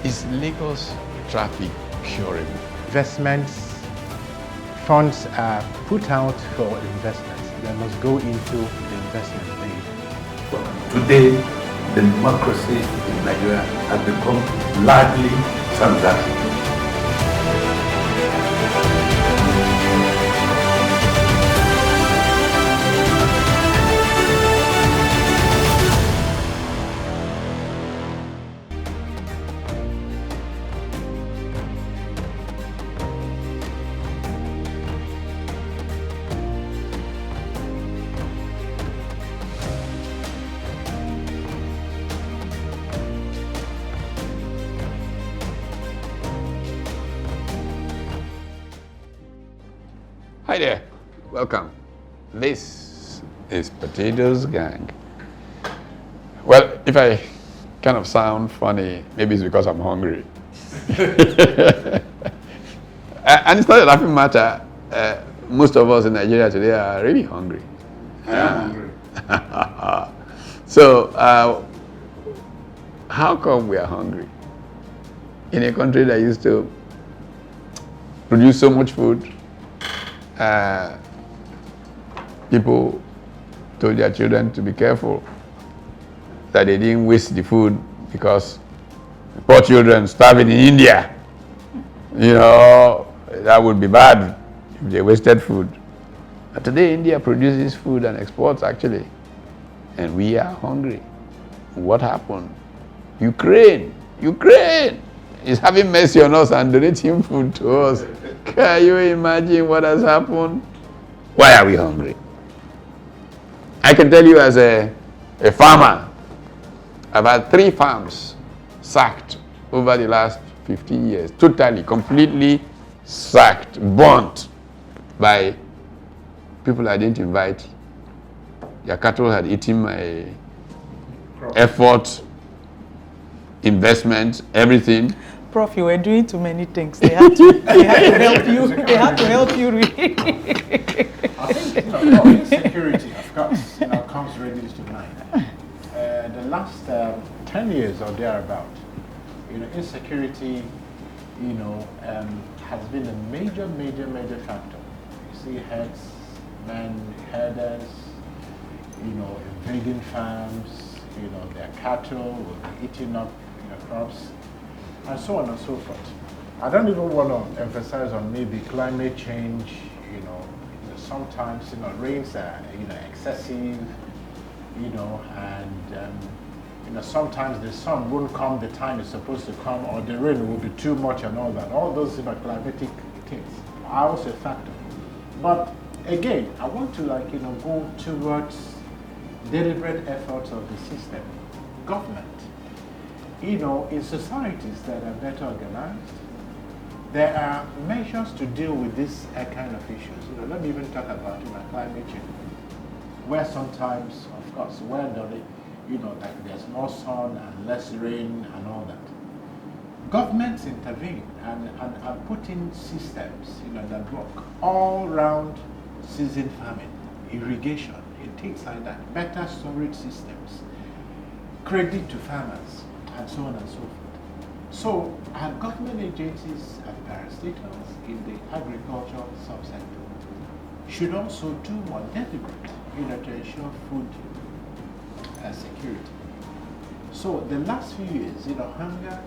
Is Lagos traffic curable? Investments, funds are put out for investments. They must go into the investment phase. Today, the democracy in Nigeria has become largely transactional. Hi there, welcome. This is Potatoes Gang. Well, if I kind of sound funny, maybe it's because I'm hungry. And it's not a laughing matter. Most of us in Nigeria today are really hungry. Hungry. So, how come we are hungry? In a country that used to produce so much food, people told their children to be careful that they didn't waste the food because poor children starving in India, you know, that would be bad if they wasted food. But today India produces food and exports actually, and we are hungry. What happened? Ukraine is having mercy on us and donating food to us. Can you imagine what has happened? Why are we hungry? I can tell you as a farmer, I've had 3 farms sacked over the last 15 years, totally, completely sacked, burnt by people I didn't invite. Their cattle had eaten my effort, investment, everything. Prof, you were doing too many things. They had to help you. They had to help you really. I think insecurity, of course, comes ready to mind. The last 10 years or thereabout, insecurity, has been a major factor. You see men, herders, invading farms, their cattle will be eating up, crops, and so on and so forth. I don't even want to emphasize on maybe climate change. Sometimes rains are excessive, and sometimes the sun won't come the time it's supposed to come, or the rain will be too much and all that. All those climatic things are also a factor. But again, I want to go towards deliberate efforts of the system, government. In societies that are better organized, there are measures to deal with this kind of issues. Let me even talk about climate change, where sometimes, of course, where like there's more sun and less rain and all that. Governments intervene and put in systems that work all round season farming, irrigation, and things like that, better storage systems, credit to farmers, and so on and so forth. So our government agencies and parastatals in the agricultural subsector should also do more deliberate, to ensure food security. So the last few years, hunger,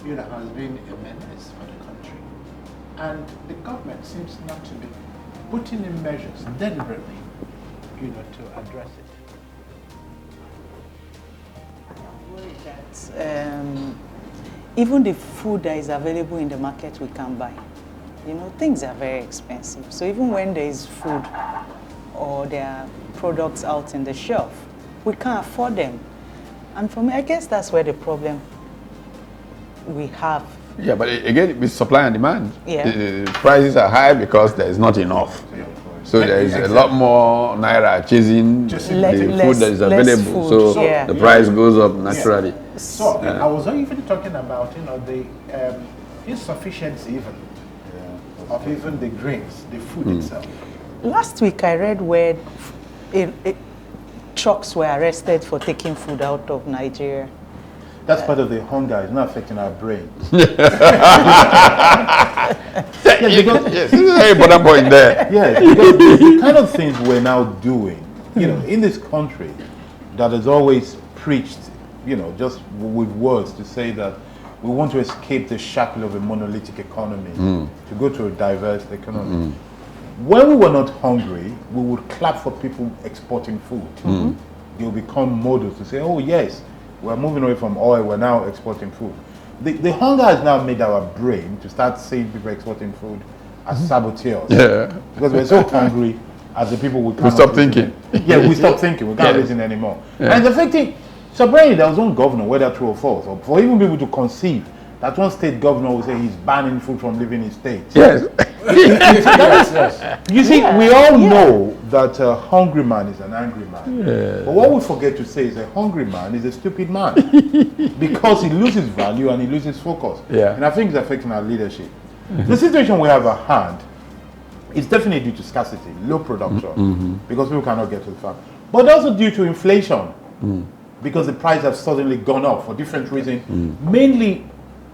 has been a menace for the country, and the government seems not to be putting in measures deliberately, to address it. That even the food that is available in the market we can buy. Things are very expensive. So even when there is food or there are products out in the shelf, we can't afford them. And for me, I guess that's where the problem we have Yeah, but again, with supply and demand, Yeah. the prices are high because there is not enough. So there is a lot more naira chasing the food that is available. Food, so yeah. the price goes up naturally. So I was not even talking about, the insufficiency even of even the grains, the food itself. Last week I read where trucks were arrested for taking food out of Nigeria. That's part of the hunger. It's not affecting our brain. Yes, this is a very important point there. Yes, because the kind of things we're now doing, in this country that has always preached, just with words to say that we want to escape the shackle of a monolithic economy, to go to a diverse economy. When we were not hungry, we would clap for people exporting food. They'll become models to say, oh yes, we're moving away from oil, we're now exporting food. The hunger has now made our brain to start seeing people exporting food as saboteurs. Yeah. Because we're so hungry as the people we can't. stop thinking. Yeah, we stop thinking. We can't listen anymore. Yeah. And the fact thing, so apparently there was one governor, whether true or false, or for even people to conceive that one state governor will say he's banning food from leaving his state. Yes. You see, we all know that a hungry man is an angry man. Yeah. But what we forget to say is a hungry man is a stupid man. Because he loses value and he loses focus. Yeah. And I think it's affecting our leadership. The situation we have at hand is definitely due to scarcity, low production, because people cannot get to the farm. But also due to inflation, because the prices have suddenly gone up for different reasons, mainly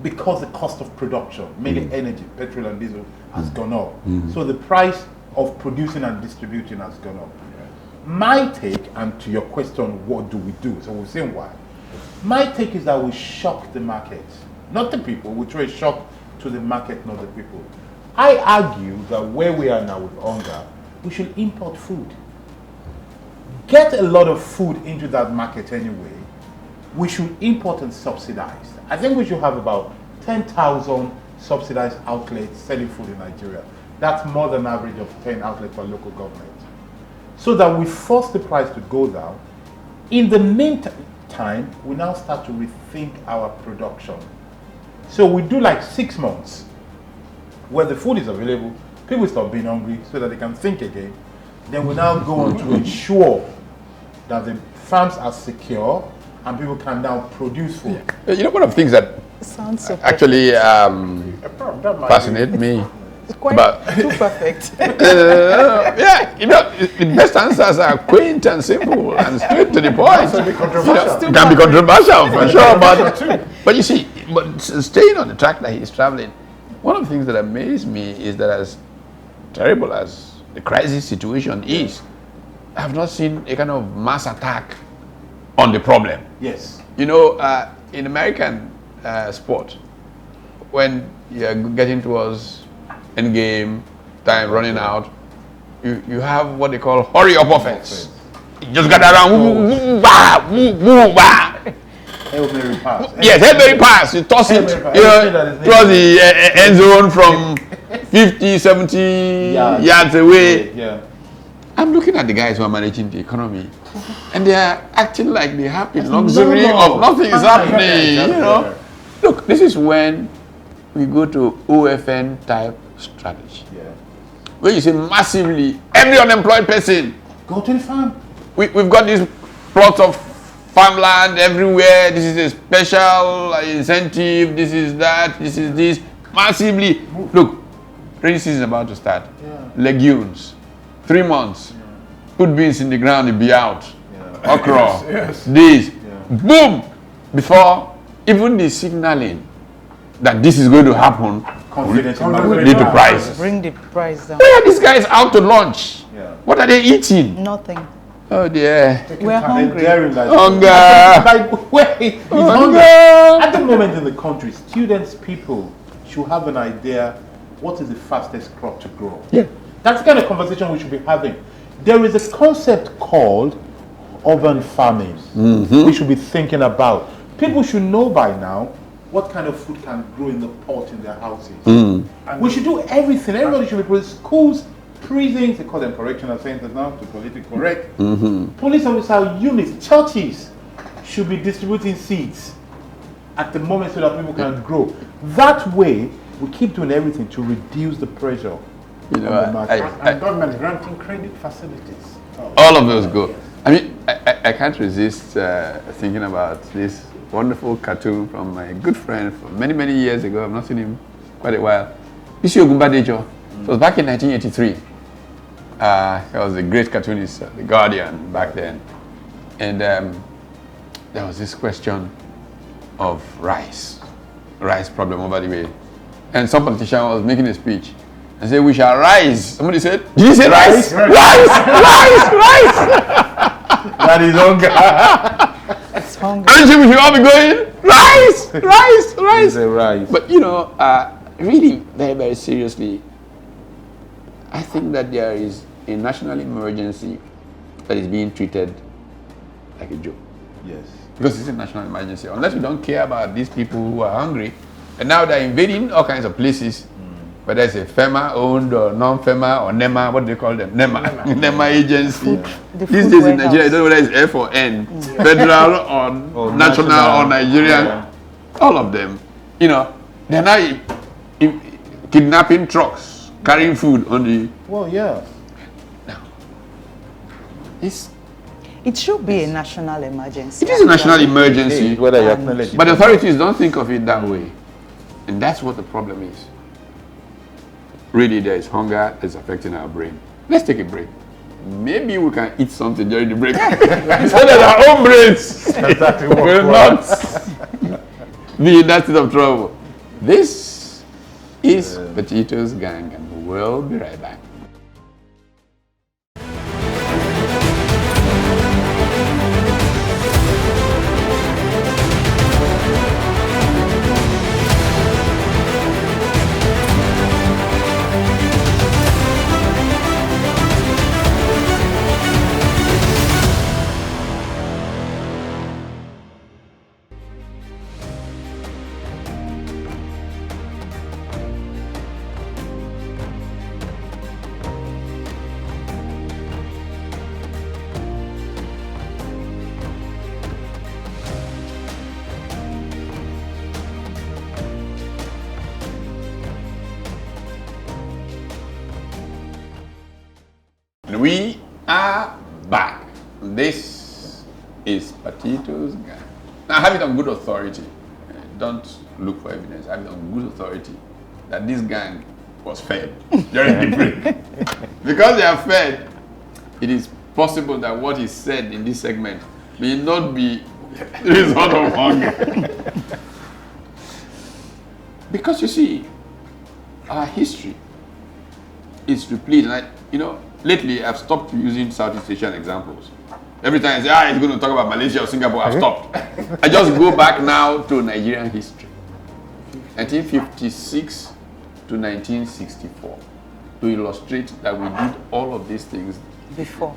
because the cost of production, mainly energy, petrol and diesel, has gone up. So the price of producing and distributing has gone up. My take, and to your question, what do we do? So we're saying why. My take is that we shock the market, not the people. We throw a shock to the market, not the people. I argue that where we are now with hunger, we should import food. Get a lot of food into that market anyway. We should import and subsidize. I think we should have about 10,000 subsidized outlets selling food in Nigeria. That's more than average of 10 outlets for local government. So that we force the price to go down. In the meantime, we now start to rethink our production. So we do like 6 months where the food is available, people stop being hungry so that they can think again. Then we now go on to ensure that the farms are secure and people can now produce food. Yeah. One of the things that actually fascinate me It's quite too perfect. The best answers are quaint and simple and straight to the point. Controversial. It can be controversial for sure, but you see, but staying on the track that he's traveling, one of the things that amazed me is that as terrible as the crisis situation is, I have not seen a kind of mass attack on the problem. Yes. In American sport, when you're getting towards end game time running out, you have what they call hurry up offense. You just got around, Hail Mary pass. Yes, Hail Mary pass. You toss it towards the end zone from 50, 70 yards away. Yeah. I'm looking at the guys who are managing the economy, and they are acting like they have in luxury of nothing is happening. Look, this is when we go to OFN type strategy. Yeah. Where you say massively, every unemployed person, go to the farm. We've got these plots of farmland everywhere. This is a special incentive. This is that. This is this. Massively. Look, rainy season is about to start. Yeah. Legumes. 3 months. Yeah. Put beans in the ground, it'll be out. Yeah. Okra. Yes. This. Yeah. Boom! Before even the signaling that this is going to happen, confidence lead to price. Bring the price down. Where are these guys out to lunch? Yeah. What are they eating? Nothing. Oh dear. We're hungry. Hunger. Hunger. At the moment in the country, people should have an idea what is the fastest crop to grow. Yeah. That's the kind of conversation we should be having. There is a concept called urban farming we should be thinking about. People should know by now what kind of food can grow in the pot in their houses. And we should do everything. Everybody should be producing schools, prisons, they call them correctional centers now to politically correct. Police officer units, churches should be distributing seeds. at the moment so that people can grow. That way, we keep doing everything to reduce the pressure You know, on the market. And government granting credit facilities. all of those go. I mean, I can't resist thinking about this wonderful cartoon from my good friend from many, many years ago. I've not seen him quite a while. Bisi Ogumbadejo. It was back in 1983. He was a great cartoonist, The Guardian, back then. And there was this question of rice problem over the way. And some politician was making a speech and said, we shall rise. Somebody said, did you say rice? Rice! That is hunger. It's hunger. Aren't you, we should all be going, rice! It's a rice. But you know, really, very, very seriously, I think that there is a national emergency that is being treated like a joke. Yes. Because it's a national emergency. Unless we don't care about these people who are hungry, and now they're invading all kinds of places, whether it's a FEMA-owned or non-FEMA or NEMA, what do they call them? NEMA agency. These days in Nigeria, I don't know whether it's F or N, federal or national or Nigerian, all of them. You know, they're now kidnapping trucks, carrying food on the... Well, yeah. Now, it should be a national emergency. it is a national emergency, Whether you acknowledge it. but the authorities don't think of it that way. And that's what the problem is. Really, there is hunger that's affecting our brain. Let's take a break. Maybe we can eat something during the break so that our own brains will not be in that state of trouble. This is Potatoes Gang, and we'll be right back. We are back. This is Potatoes Gang. Now, I have it on good authority. Don't look for evidence. I have it on good authority that this gang was fed during the break. Because they are fed, it is possible that what is said in this segment may not be the result of hunger. Because you see, our history is replete. And lately, I've stopped using Southeast Asian examples. Every time I say, it's going to talk about Malaysia or Singapore, I've stopped. I just go back now to Nigerian history. 1956 to 1964. To illustrate that we did all of these things before.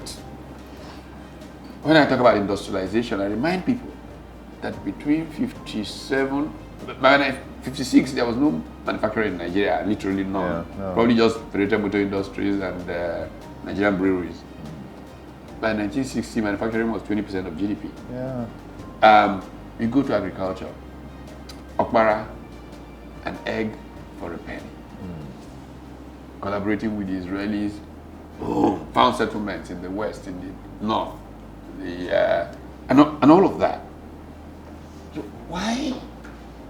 When I talk about industrialization, I remind people that between 57, by 56, there was no manufacturing in Nigeria, literally none. No. Probably just Federated Motor Industries and Nigerian breweries. By 1960, manufacturing was 20% of GDP. Yeah. You go to agriculture, okpara, an egg for a penny. Collaborating with the Israelis, found settlements in the west, in the north, and all of that. So why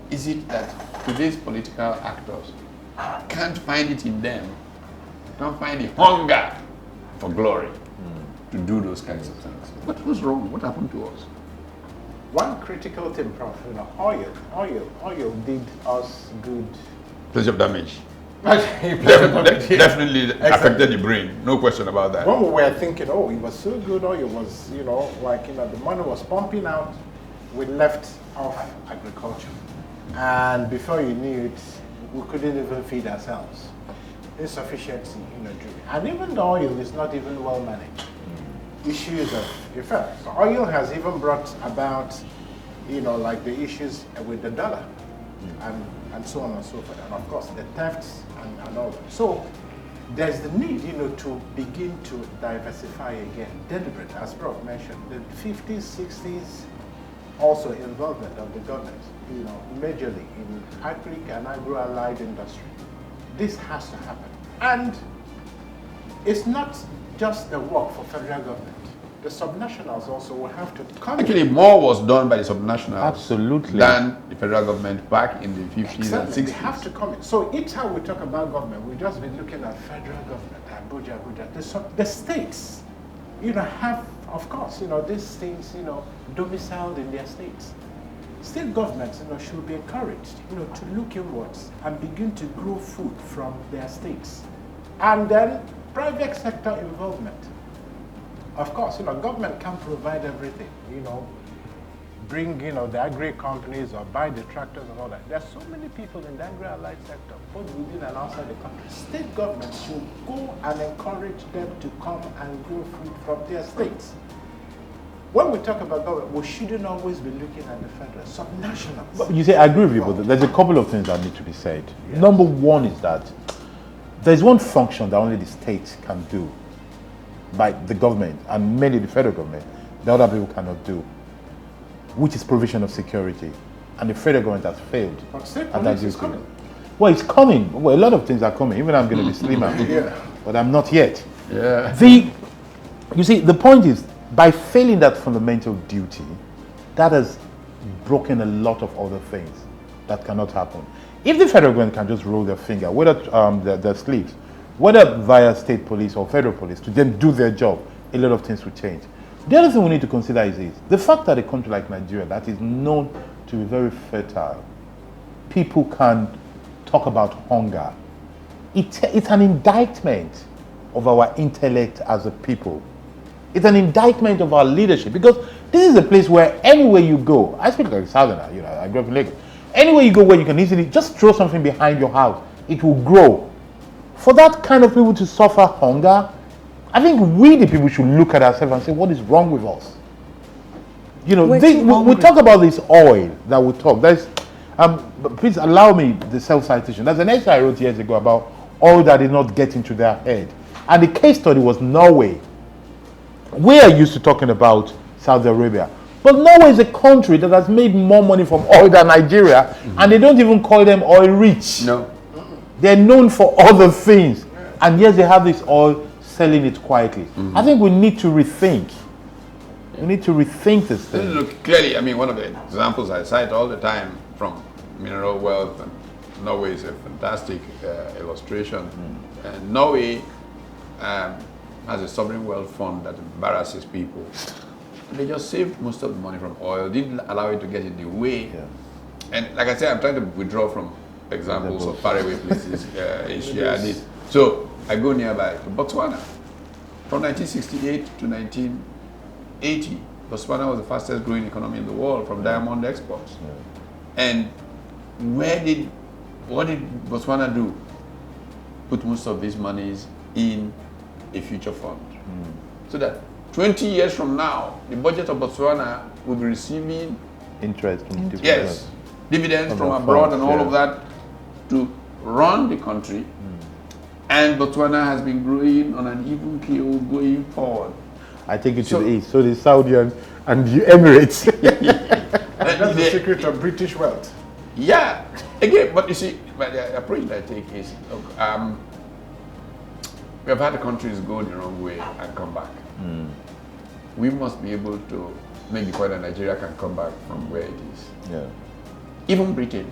is it that today's political actors can't find it in them, can't find the hunger for glory to do those kinds of things? What was wrong? What happened to us? One critical thing, Prof, oil did us good. Plenty of damage. Definitely affected the brain, no question about that. When we were thinking, it was so good, oil was, the money was pumping out, we left off agriculture. And before you knew it, we couldn't even feed ourselves. Insufficiency, and even the oil is not even well managed. Issues of effects. So oil has even brought about, the issues with the dollar, and so on and so forth. And of course, the thefts and all that. So there's the need, to begin to diversify again, deliberate, as Prof mentioned. The 50s, 60s, also involvement of the government, majorly in agric and agro-allied industry. This has to happen. And it's not just the work for federal government. The subnationals also will have to come. Actually, more was done by the subnationals Absolutely. than the federal government back in the 50s Exactly. and 60s. They have to come in. So each time we talk about government, we just be looking at federal government, Abuja. The states, have, of course, these things, domiciled in their states. State governments, should be encouraged, to look inwards and begin to grow food from their states. And then private sector involvement. Of course, government can't provide everything, bring, the agri companies or buy the tractors and all that. There are so many people in the agri-allied sector, both within and outside the country. State governments should go and encourage them to come and grow food from their states. When we talk about government, we shouldn't always be looking at the federal, subnationals. But you say, I agree with you, but there's a couple of things that need to be said. Yes. Number one is that there's one function that only the states can do by the government, and mainly the federal government, that other people cannot do, which is provision of security. And the federal government has failed. But state police is coming. Well, it's coming. Well, a lot of things are coming. Even I'm going to be slimmer, but I'm not yet. Yeah. You see, the point is, by failing that fundamental duty, that has broken a lot of other things that cannot happen. If the federal government can just roll their finger, whether their sleeves, whether via state police or federal police, to then do their job, a lot of things will change. The other thing we need to consider is this: the fact that a country like Nigeria, that is known to be very fertile, people can talk about hunger. It's an indictment of our intellect as a people. It's an indictment of our leadership, because this is a place where anywhere you go, I speak like a southerner, I grew up in Lagos. Anywhere you go where you can easily just throw something behind your house, it will grow. For that kind of people to suffer hunger, I think we the people should look at ourselves and say, what is wrong with us? We talk about this oil that we talk. But please allow me the self-citation. There's an essay I wrote years ago about oil that did not get into their head. And the case study was Norway. We are used to talking about Saudi Arabia. But Norway is a country that has made more money from oil than Nigeria, and they don't even call them oil rich. No. They're known for other things. And yes, they have this oil, selling it quietly. I think we need to rethink. We need to rethink this thing. Look, clearly, one of the examples I cite all the time from mineral wealth, and Norway is a fantastic illustration. And Norway has a sovereign wealth fund that embarrasses people. They just saved most of the money from oil, didn't allow it to get in the way. Yeah. And like I said, I'm trying to withdraw from examples of faraway places, Asia. So I go nearby to Botswana. From 1968 to 1980, Botswana was the fastest growing economy in the world from diamond exports. Yeah. And what did Botswana do? Put most of these monies in a future fund. So that 20 years from now, the budget of Botswana will be receiving interest from dividends from abroad and all of that to run the country. And Botswana has been growing on an even keel going forward. I take it to the east. So the Saudi and the Emirates. That's the secret of British wealth. Yeah. Again, but you see, the approach that I take is, look, we have had the countries go the wrong way and come back. We must be able to make the point that Nigeria can come back from where it is. Yeah. Even Britain.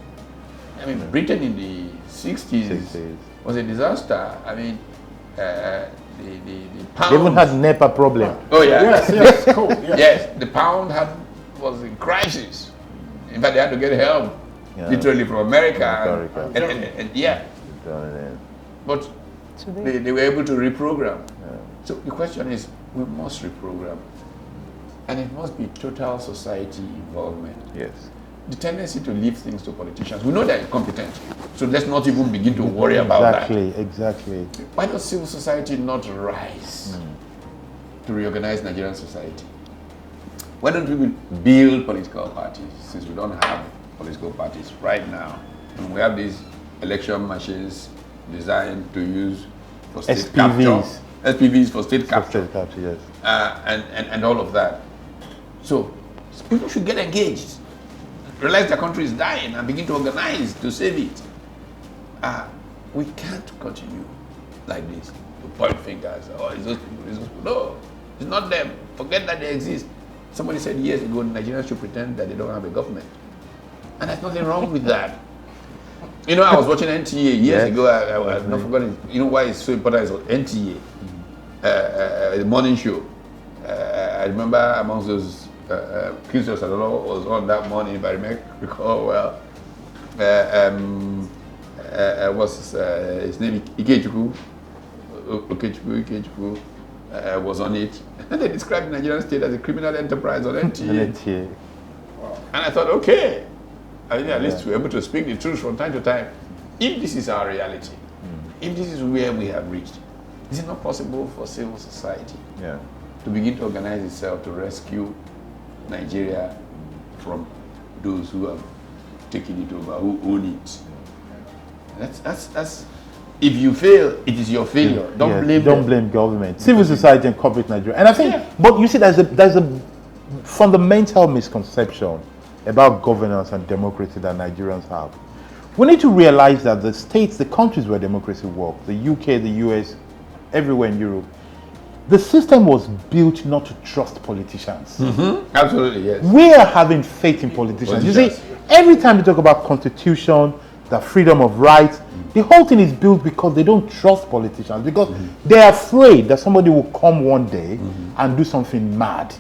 Britain in the 60s was a disaster. The pound. They even had NEPA problem. Oh yeah. Yes, cool. Yes. Yes, the pound was in crisis. In fact, they had to get help, literally from America. But they were able to reprogram. Yeah. So the question is, we must reprogram. And it must be total society involvement. Yes. The tendency to leave things to politicians. We know they're incompetent, so let's not even begin to worry about that. Exactly. Why does civil society not rise to reorganize Nigerian society? Why don't we build political parties, since we don't have political parties right now? And we have these election machines designed to use for state capture. SPVs for state capture. Yes. And all of that. So People should get engaged, realize the country is dying, and begin to organize to save it. We can't continue like this to point fingers. Oh, it's those people, it's those people. No, it's not them. Forget that they exist. Somebody said years ago, Nigerians should pretend that they don't have a government. And there's nothing wrong with that. You know, I was watching NTA years ago. I've not forgotten. You know why it's so important? It's NTA, the morning show. I remember amongst those Christians that was on that morning, if I recall well. What's his name? Ikechukwu was on it. And they described the Nigerian state as a criminal enterprise on NTA. And I thought, okay, I think at least we're able to speak the truth from time to time. If this is our reality, if this is where we have reached, is it not possible for civil society to begin to organize itself to rescue Nigeria from those who have taken it over, who own it? That's if you fail, it is your failure. Don't blame government. Civil society and corporate Nigeria. And I think, but you see, there's a fundamental misconception about governance and democracy that Nigerians have. We need to realize that the states, the countries where democracy works, the UK, the US, everywhere in Europe, the system was built not to trust politicians. Absolutely, yes. We are having faith in politicians. You see, every time you talk about constitution, the freedom of rights, the whole thing is built because they don't trust politicians, because they're afraid that somebody will come one day and do something mad.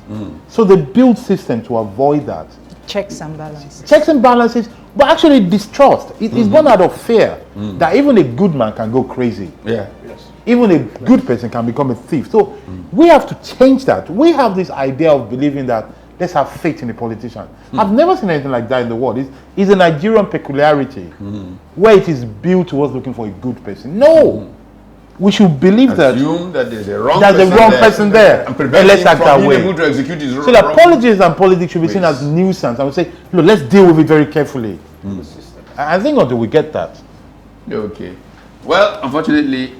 So they build systems to avoid that. Checks and balances. Checks and balances, but actually distrust. It's born out of fear that even a good man can go crazy. Even a good person can become a thief. So we have to change that. We have this idea of believing that let's have faith in a politician. I've never seen anything like that in the world. It's a Nigerian peculiarity where it is built towards looking for a good person. No. We should believe assume that there's a wrong person there. And let's act that way. To execute his so the politics and politics should be seen as nuisance. I would say, look, let's deal with it very carefully. I think until we get that. Okay. Well, unfortunately,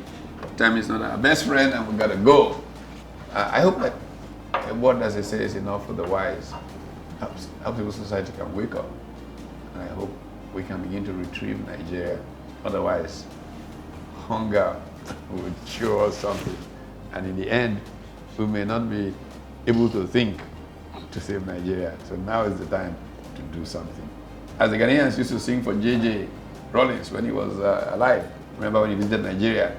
time is not our best friend and we gotta go. I hope that what does it say is enough for the wise. How civil society can wake up. And I hope we can begin to retrieve Nigeria. Otherwise, hunger will show us something. And in the end, we may not be able to think to save Nigeria. So now is the time to do something. As the Ghanaians used to sing for J.J. Rollins when he was alive. Remember when he visited Nigeria?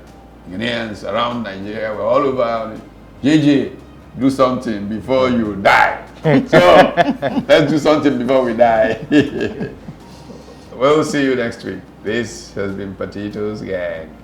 Ghanaians around Nigeria were all over. J.J., do something before you die. So let's do something before we die. We'll see you next week. This has been Potatoes Gang.